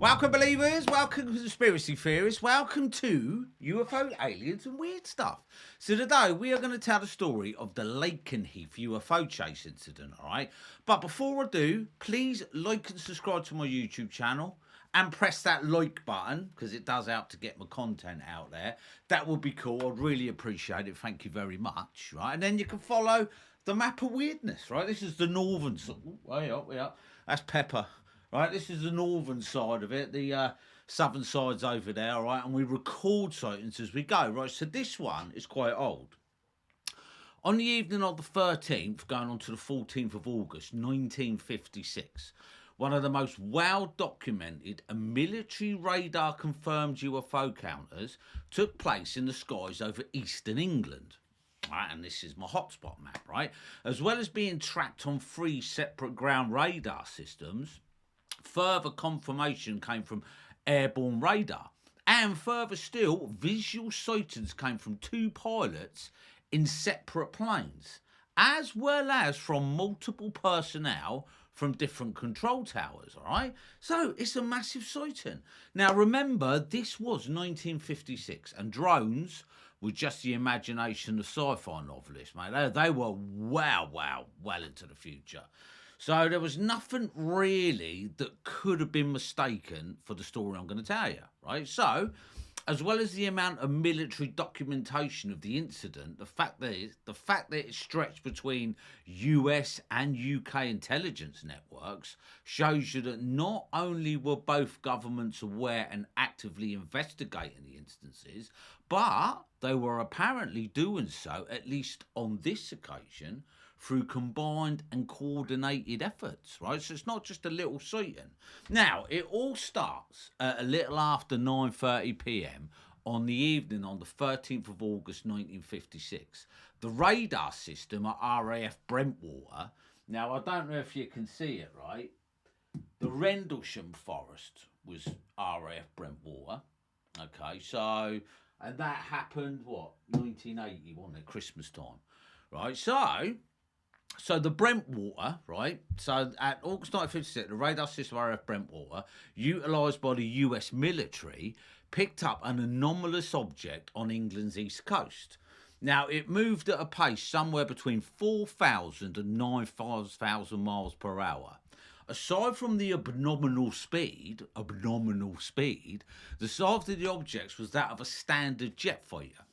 Welcome, believers. Welcome, conspiracy theorists. Welcome to UFO, aliens, and weird stuff. So today we are going to tell the story of the Lakenheath UFO Chase incident, all right? But before I do, please like and subscribe to my YouTube channel and press that like button because it does help to get my content out there. That would be cool. I'd really appreciate it. Thank you very much, right? And then you can follow the map of weirdness, right? This is the northern side. Way up, way up. That's Pepper. Right, this is the northern side of it. The southern side's over there, all right? And we record sightings as we go, right? So this one is quite old. On the evening of the 13th, going on to the 14th of August, 1956, one of the most well-documented and military radar-confirmed UFO encounters took place in the skies over eastern England. Right, and this is my hotspot map, right? As well as being tracked on 3 separate ground radar systems, further confirmation came from airborne radar, and further still, visual sightings came from 2 pilots in separate planes, as well as from multiple personnel from different control towers, all right? So it's a massive sighting. Now remember, this was 1956, and drones were just the imagination of sci-fi novelists, mate. They were well into the future. So there was nothing really that could have been mistaken for the story I'm going to tell you, right? So, as well as the amount of military documentation of the incident, the fact that it stretched between US and UK intelligence networks shows you that not only were both governments aware and actively investigating the instances, but they were apparently doing so, at least on this occasion, through combined and coordinated efforts, right? So it's not just a little sighting. Now, it all starts at a little after 9:30 p.m. on the evening on the 13th of August 1956. The radar system at RAF Bentwaters, now I don't know if you can see it, right? The Rendlesham Forest was RAF Bentwaters. Okay, so, and that happened, 1980, wasn't it? Christmas time, right? So the Bentwaters, right? So at August 1956, the radar system RAF Bentwaters, utilised by the US military, picked up an anomalous object on England's east coast. Now, it moved at a pace somewhere between 4,000 and 9,000 miles per hour. Aside from the abnormal speed, the size of the objects was that of a standard jet fighter.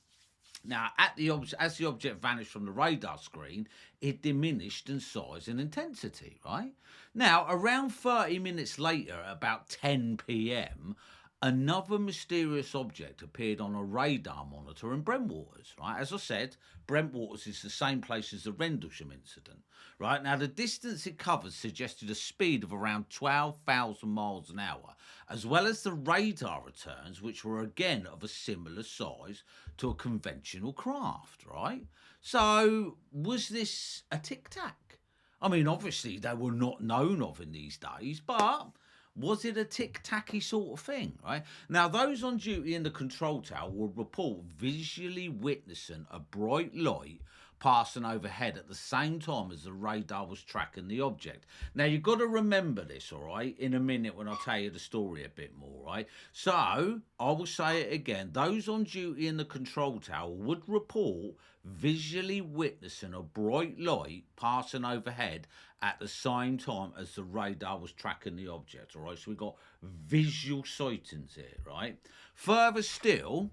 Now, as the object vanished from the radar screen, it diminished in size and intensity, right? Now, around 30 minutes later, at about 10 p.m., another mysterious object appeared on a radar monitor in Bentwaters, right? As I said, Bentwaters is the same place as the Rendlesham incident, right? Now, the distance it covered suggested a speed of around 12,000 miles an hour, as well as the radar returns, which were again of a similar size to a conventional craft, right? So, was this a tic-tac? I mean, obviously, they were not known of in these days, but was it a tic-tacky sort of thing, right? Now, those on duty in the control tower would report visually witnessing a bright light passing overhead at the same time as the radar was tracking the object. Now, you've got to remember this, all right, in a minute when I tell you the story a bit more, right? So, I will say it again. Those on duty in the control tower would report visually witnessing a bright light passing overhead at the same time as the radar was tracking the object, all right? So we've got visual sightings here, right? Further still,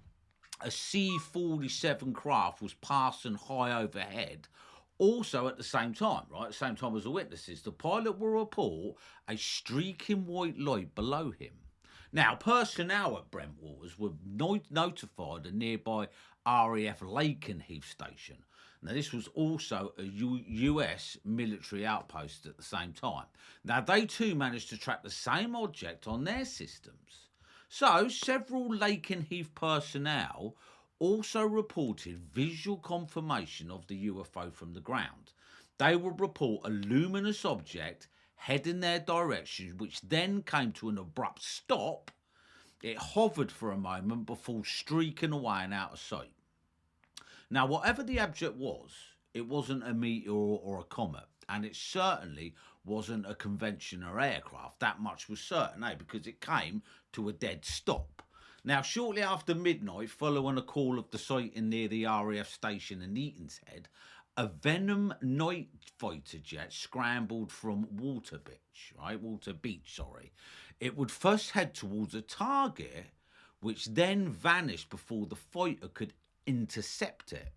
a C-47 craft was passing high overhead, also at the same time, right? At the same time as the witnesses. The pilot will report a streaking white light below him. Now, personnel at Bentwaters were notified a nearby RAF Lakenheath station. Now, this was also a US military outpost at the same time. Now, they too managed to track the same object on their systems. So, several Lakenheath personnel also reported visual confirmation of the UFO from the ground. They would report a luminous object heading their direction, which then came to an abrupt stop. It hovered for a moment before streaking away and out of sight. Now, whatever the object was, it wasn't a meteor or a comet. And it certainly wasn't a conventional aircraft. That much was certain, because it came to a dead stop. Now, shortly after midnight, following a call of the sighting near the RAF station in Eatonshead, a Venom night fighter jet scrambled from Water Beach. It would first head towards a target, which then vanished before the fighter could intercept it.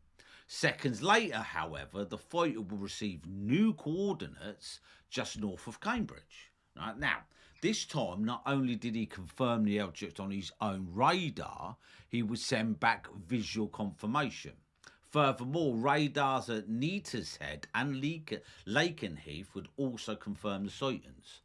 Seconds later, however, the fighter will receive new coordinates just north of Cambridge. Right? Now, this time, not only did he confirm the object on his own radar, he would send back visual confirmation. Furthermore, radars at Neatishead and Lakenheath would also confirm the sightings.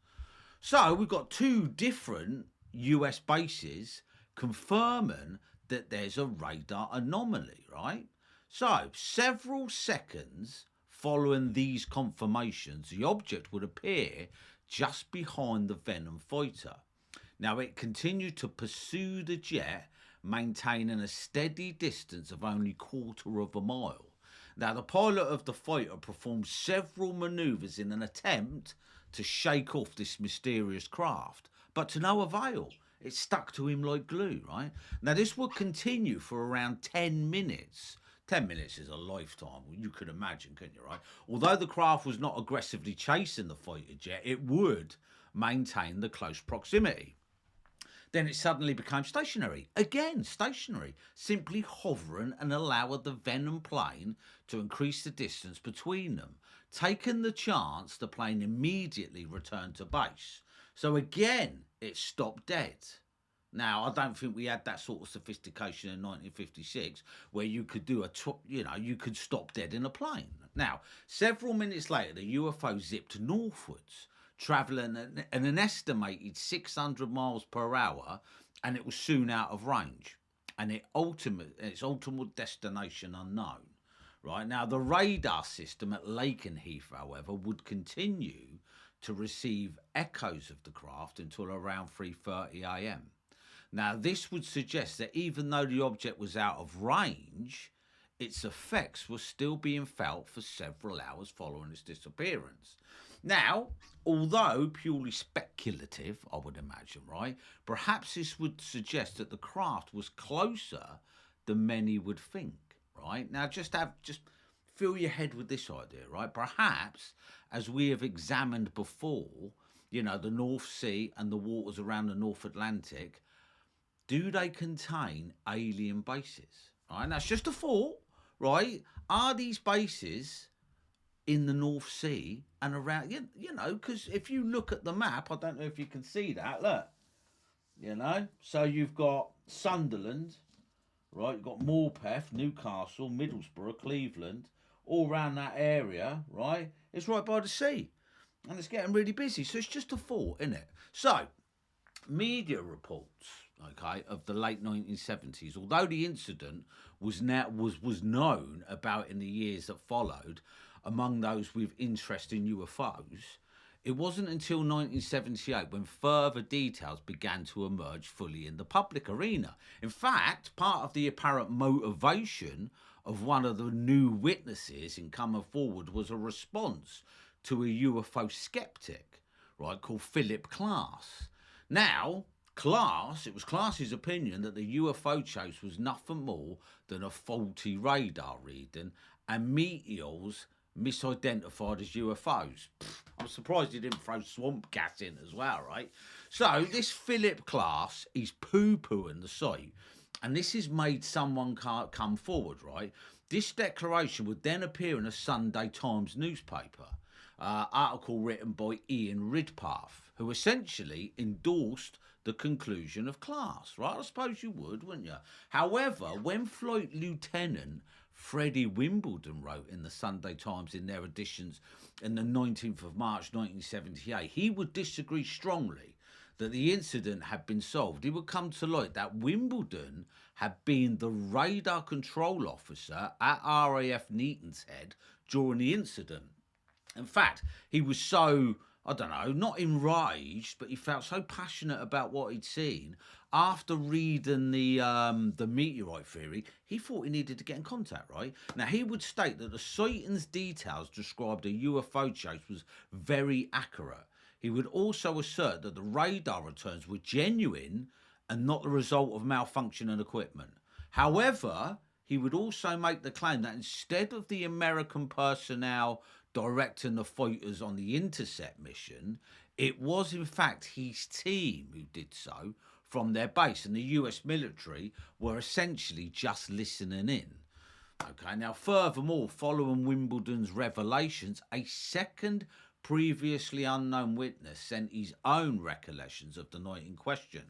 So we've got two different US bases confirming that there's a radar anomaly, right? So several seconds following these confirmations, the object would appear just behind the Venom fighter. Now, it continued to pursue the jet, maintaining a steady distance of only quarter of a mile. Now, the pilot of the fighter performed several manoeuvres in an attempt to shake off this mysterious craft, but to no avail. It stuck to him like glue, right? Now, this would continue for around 10 minutes. 10 minutes is a lifetime, you could imagine, couldn't you, right? Although the craft was not aggressively chasing the fighter jet, it would maintain the close proximity. Then it suddenly became stationary. Again, stationary, simply hovering and allowing the Venom plane to increase the distance between them. Taking the chance, the plane immediately returned to base. So again, it stopped dead. Now, I don't think we had that sort of sophistication in 1956 where you could do you could stop dead in a plane. Now, several minutes later, the UFO zipped northwards, travelling at an estimated 600 miles per hour, and it was soon out of range, and its ultimate destination unknown. Right now, the radar system at Lakenheath, however, would continue to receive echoes of the craft until around 3:30 a.m. Now, this would suggest that even though the object was out of range, its effects were still being felt for several hours following its disappearance. Now, although purely speculative, I would imagine, right, perhaps this would suggest that the craft was closer than many would think, right? Now, just fill your head with this idea, right? Perhaps, as we have examined before, the North Sea and the waters around the North Atlantic, do they contain alien bases? Right, that's just a thought, right? Are these bases in the North Sea and around? Because if you look at the map, I don't know if you can see that. Look, so you've got Sunderland, right? You've got Morpeth, Newcastle, Middlesbrough, Cleveland, all around that area, right? It's right by the sea, and it's getting really busy. So it's just a thought, isn't it? So, media reports, of the late 1970s, although the incident was known about in the years that followed among those with interest in UFOs, it wasn't until 1978 when further details began to emerge fully in the public arena. In fact, part of the apparent motivation of one of the new witnesses in coming forward was a response to a UFO skeptic, right, called Philip Klass. Now, it was Klass's opinion that the UFO chase was nothing more than a faulty radar reading and meteors misidentified as UFOs. I'm surprised he didn't throw swamp gas in as well, right? So this Philip Klass, he's poo-pooing the site, and this has made someone come forward, right? This declaration would then appear in a Sunday Times newspaper, article written by Ian Ridpath, who essentially endorsed the conclusion of Klass, right? I suppose you would, wouldn't you? However, when Flight Lieutenant Freddie Wimbledon wrote in the Sunday Times in their editions in the 19th of March 1978, he would disagree strongly that the incident had been solved. It would come to light that Wimbledon had been the radar control officer at RAF Neatishead during the incident. In fact, he was so I don't know, not enraged, but he felt so passionate about what he'd seen. After reading the meteorite theory, he thought he needed to get in contact, right? Now, he would state that the sightings details described a UFO chase was very accurate. He would also assert that the radar returns were genuine and not the result of malfunctioning equipment. However, he would also make the claim that instead of the American personnel directing the fighters on the intercept mission, it was in fact his team who did so from their base, and the US military were essentially just listening in. Okay, now furthermore, following Wimbledon's revelations, a second previously unknown witness sent his own recollections of the night in question,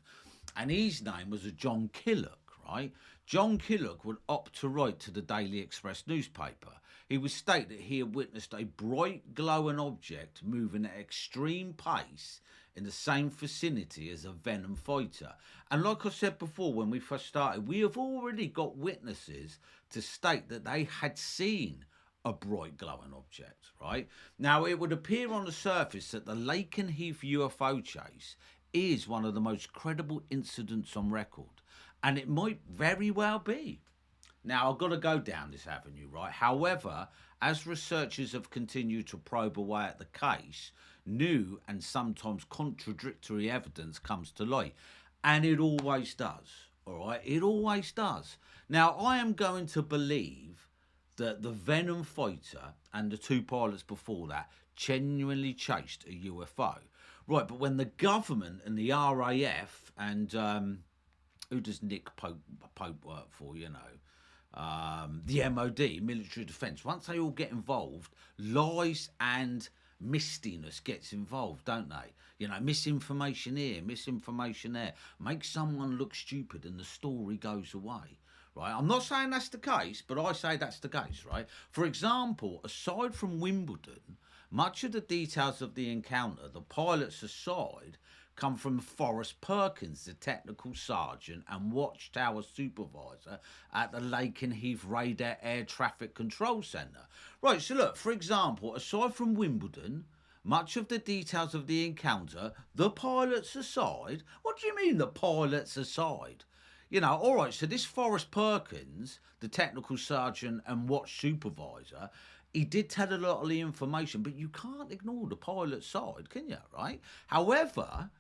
and his name was a John Killock, right? John Killock would opt to write to the Daily Express newspaper. He would state that he had witnessed a bright glowing object moving at extreme pace in the same vicinity as a Venom fighter. And like I said before when we first started, we have already got witnesses to state that they had seen a bright glowing object, right? Now, it would appear on the surface that the Lakenheath UFO chase is one of the most credible incidents on record, and it might very well be. Now, I've got to go down this avenue, right? However, as researchers have continued to probe away at the case, new and sometimes contradictory evidence comes to light. And it always does, all right? It always does. Now, I am going to believe that the Venom fighter and the two pilots before that genuinely chased a UFO. Right, but when the government and the RAF and who does Nick Pope work for, you know, the MOD, military defence, once they all get involved, lies and mistiness gets involved, don't they? You know, misinformation here, misinformation there, makes someone look stupid and the story goes away. Right, I'm not saying that's the case, but I say that's the case, right? For example, aside from Wimbledon, much of the details of the encounter, the pilots aside, come from Forrest Perkins, the technical sergeant and watchtower supervisor at the Lakenheath Radar Air Traffic Control Centre. Right, so look, for example, aside from Wimbledon, much of the details of the encounter, the pilots aside, what do you mean the pilots aside? You know, all right, so this Forrest Perkins, the technical sergeant and watch supervisor, he did tell a lot of the information, but you can't ignore the pilot's side, can you, right? However,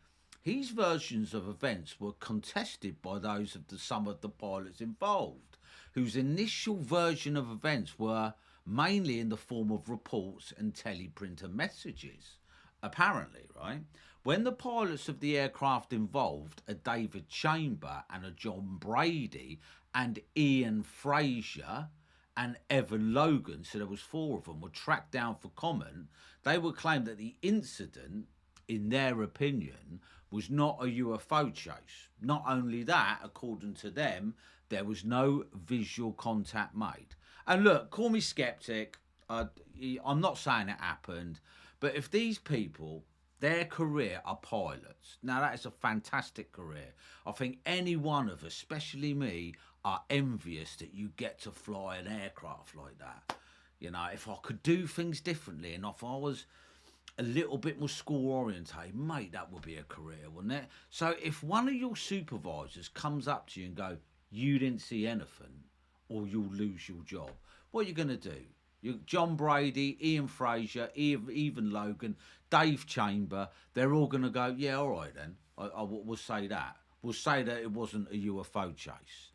his versions of events were contested by those of some of the pilots involved, whose initial version of events were mainly in the form of reports and teleprinter messages, apparently, right? When the pilots of the aircraft involved, a David Chamber and a John Brady and Ian Fraser and Evan Logan, so there was 4 of them, were tracked down for comment, they would claim that the incident, in their opinion, was not a UFO chase. Not only that, according to them, there was no visual contact made. And look, call me skeptic, I'm not saying it happened, but if these people, their career are pilots, now that is a fantastic career. I think any one of us, especially me, are envious that you get to fly an aircraft like that. You know, if I could do things differently and if I was a little bit more school orientated, mate, that would be a career, wouldn't it? So if one of your supervisors comes up to you and go, you didn't see anything, or you'll lose your job, what are you going to do? John Brady, Ian Fraser, even Logan, Dave Chamber, they're all going to go, yeah, all right then, we'll say that. We'll say that it wasn't a UFO chase.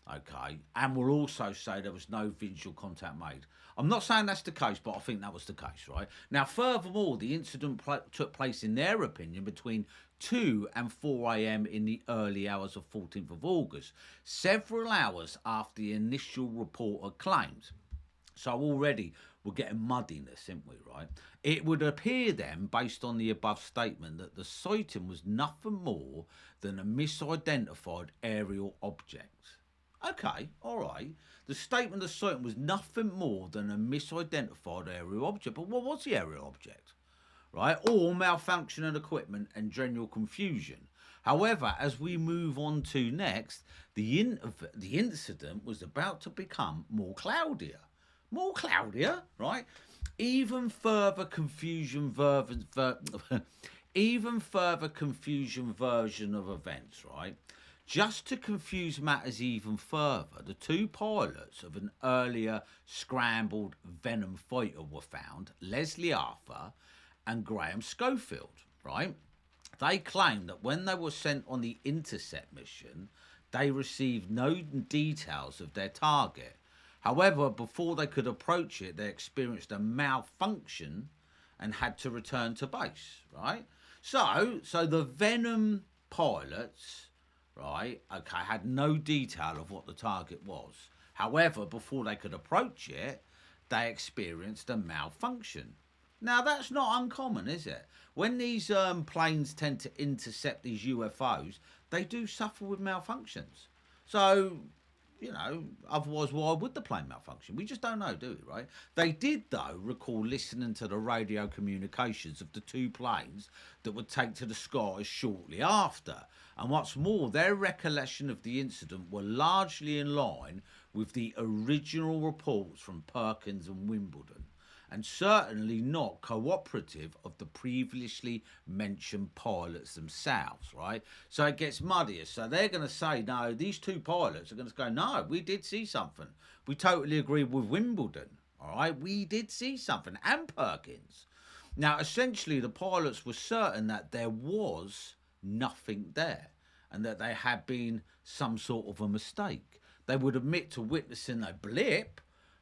Okay, and we'll also say there was no visual contact made. I'm not saying that's the case, but I think that was the case, right? Now, furthermore, the incident took place, in their opinion, between 2 and 4 a.m. in the early hours of 14th of August, several hours after the initial report had claimed. So already we're getting muddiness, aren't we, right? It would appear then, based on the above statement, that the sighting was nothing more than a misidentified aerial object. Okay, all right. The statement of sighting was nothing more than a misidentified aerial object. But what was the aerial object? Right? Or malfunctioning equipment and general confusion. However, as we move on to next, the incident was about to become more cloudier. more cloudier, right? Even further confusion, even further confusion version of events, right? Just to confuse matters even further, the two pilots of an earlier scrambled Venom fighter were found, Leslie Arthur and Graham Schofield, right? They claimed that when they were sent on the intercept mission, they received no details of their target. However, before they could approach it, they experienced a malfunction and had to return to base, right? So the Venom pilots, right, okay, had no detail of what the target was. However, before they could approach it, they experienced a malfunction. Now, that's not uncommon, is it? When these planes tend to intercept these UFOs, they do suffer with malfunctions. So, otherwise, why would the plane malfunction? We just don't know, do we, right? They did, though, recall listening to the radio communications of the two planes that would take to the skies shortly after. And what's more, their recollection of the incident were largely in line with the original reports from Perkins and Wimbledon, and certainly not cooperative of the previously mentioned pilots themselves, right? So it gets muddier. So they're going to say, no, these two pilots are going to go, no, we did see something. We totally agree with Wimbledon, all right? We did see something, and Perkins. Now, essentially, the pilots were certain that there was nothing there and that there had been some sort of a mistake. They would admit to witnessing a blip,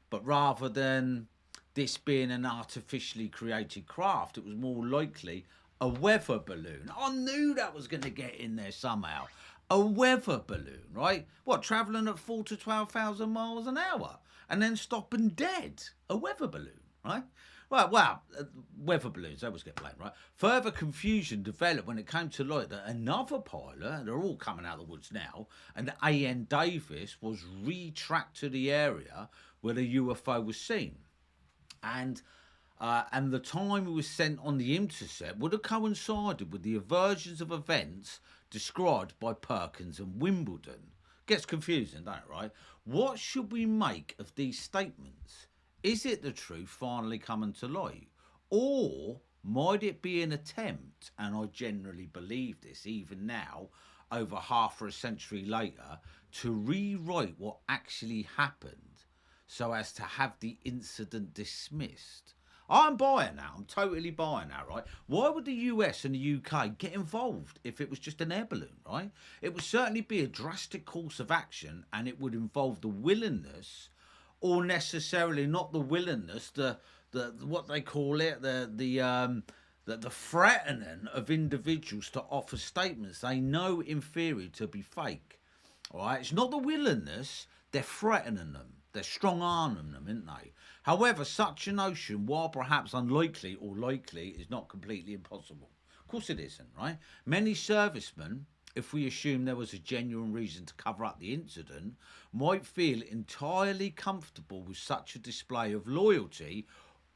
but rather than this being an artificially created craft, it was more likely a weather balloon. I knew that was going to get in there somehow. A weather balloon, right? What, travelling at 4 to 12,000 miles an hour and then stopping dead? A weather balloon, right? Well, weather balloons, they always get blamed, right? Further confusion developed when it came to light that another pilot, they're all coming out of the woods now, and A.N. Davis was retracked to the area where the UFO was seen. And the time he was sent on the intercept would have coincided with the versions of events described by Perkins and Wimbledon. Gets confusing, don't it, right? What should we make of these statements? Is it the truth finally coming to light? Or might it be an attempt, and I generally believe this even now, over half a century later, to rewrite what actually happened so as to have the incident dismissed? I'm buying that. I'm totally buying that, right? Why would the US and the UK get involved if it was just an air balloon, right? It would certainly be a drastic course of action, and it would involve the willingness, or necessarily not the willingness, the what they call it, the threatening of individuals to offer statements they know in theory to be fake. All right, it's not the willingness; they're threatening them. They're strong-arming them, aren't they? However, such a notion, while perhaps unlikely or likely, is not completely impossible. Of course it isn't, right? Many servicemen, if we assume there was a genuine reason to cover up the incident, might feel entirely comfortable with such a display of loyalty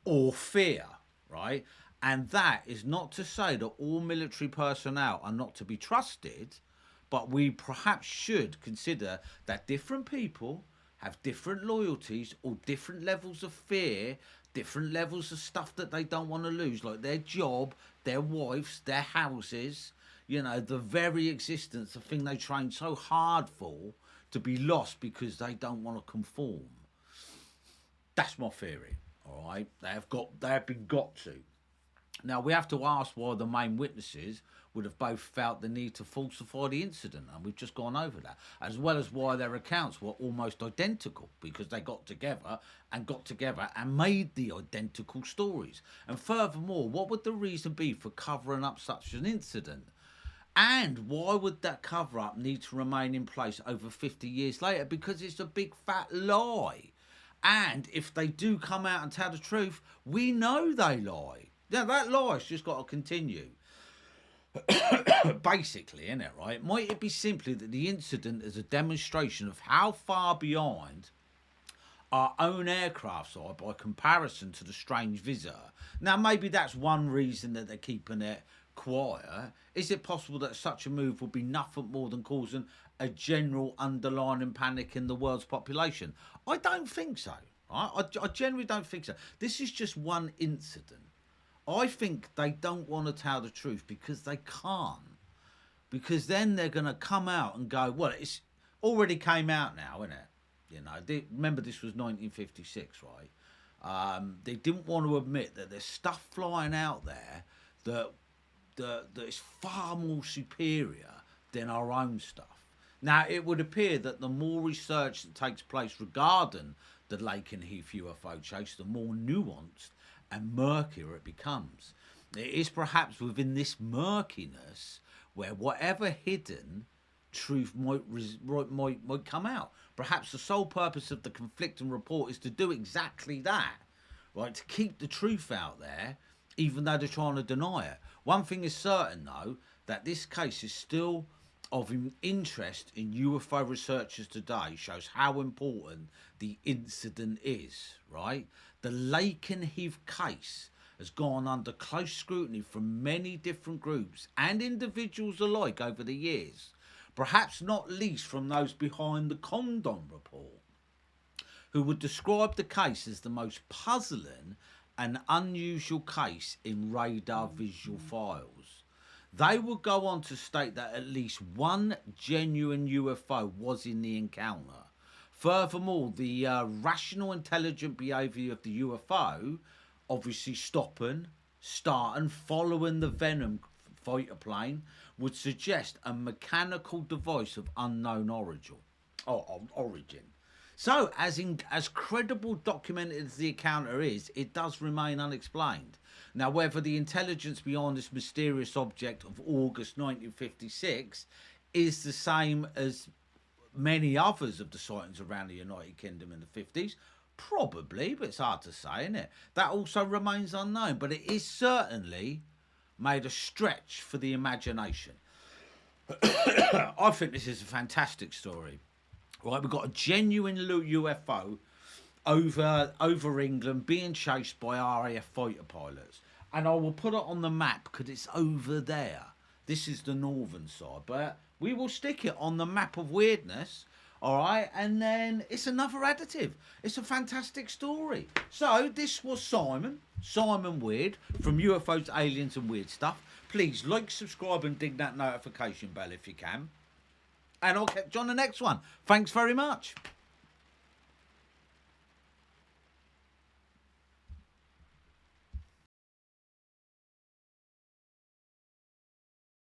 or fear, right? And that is not to say that all military personnel are not to be trusted, but we perhaps should consider that different people have different loyalties or different levels of fear, different levels of stuff that they don't want to lose, like their job, their wives, their houses, the very existence, the thing they train so hard for, to be lost because they don't want to conform. That's my theory, all right? They have been got to. Now, we have to ask why the main witnesses would have both felt the need to falsify the incident, and we've just gone over that, as well as why their accounts were almost identical, because they got together and made the identical stories. And furthermore, what would the reason be for covering up such an incident? And why would that cover-up need to remain in place over 50 years later? Because it's a big fat lie. And if they do come out and tell the truth, we know they lie. Now, that lie's just got to continue. Basically, isn't it, right? Might it be simply that the incident is a demonstration of how far behind our own aircrafts are by comparison to the strange visitor? Now, maybe that's one reason that they're keeping it quiet. Is it possible that such a move will be nothing more than causing a general underlying panic in the world's population? I don't think so. Right? I generally don't think so. This is just one incident. I think they don't want to tell the truth because they can't. Because then they're going to come out and go, well, it's already came out now, isn't it? You know, remember this was 1956, right? They didn't want to admit that there's stuff flying out there that is far more superior than our own stuff. Now, it would appear that the more research that takes place regarding the Lakenheath UFO chase, the more nuanced and murkier it becomes. It is perhaps within this murkiness where whatever hidden truth might come out. Perhaps the sole purpose of the conflicting report is to do exactly that, right? To keep the truth out there, even though they're trying to deny it. One thing is certain, though, that this case is still of interest in UFO researchers today, shows how important the incident is, right? The Lakenheath case has gone under close scrutiny from many different groups and individuals alike over the years, perhaps not least from those behind the Condon report, who would describe the case as the most puzzling and unusual case in radar visual files. They would go on to state that at least one genuine UFO was in the encounter. Furthermore, the rational, intelligent behaviour of the UFO, obviously stopping, starting, following the Venom fighter plane, would suggest a mechanical device of unknown origin. So, as credible documented as the encounter is, it does remain unexplained. Now, whether the intelligence behind this mysterious object of August 1956 is the same as many others of the sightings around the United Kingdom in the 50s, probably, but it's hard to say, isn't it? That also remains unknown, but it is certainly made a stretch for the imagination. I think this is a fantastic story. Right, we've got a genuine UFO over England being chased by RAF fighter pilots. And I will put it on the map because it's over there. This is the northern side, but we will stick it on the map of weirdness. All right, and then it's another additive. It's a fantastic story. So this was Simon Weird from UFOs, Aliens and Weird Stuff. Please like, subscribe and ding that notification bell if you can. And I'll catch you on the next one. Thanks very much.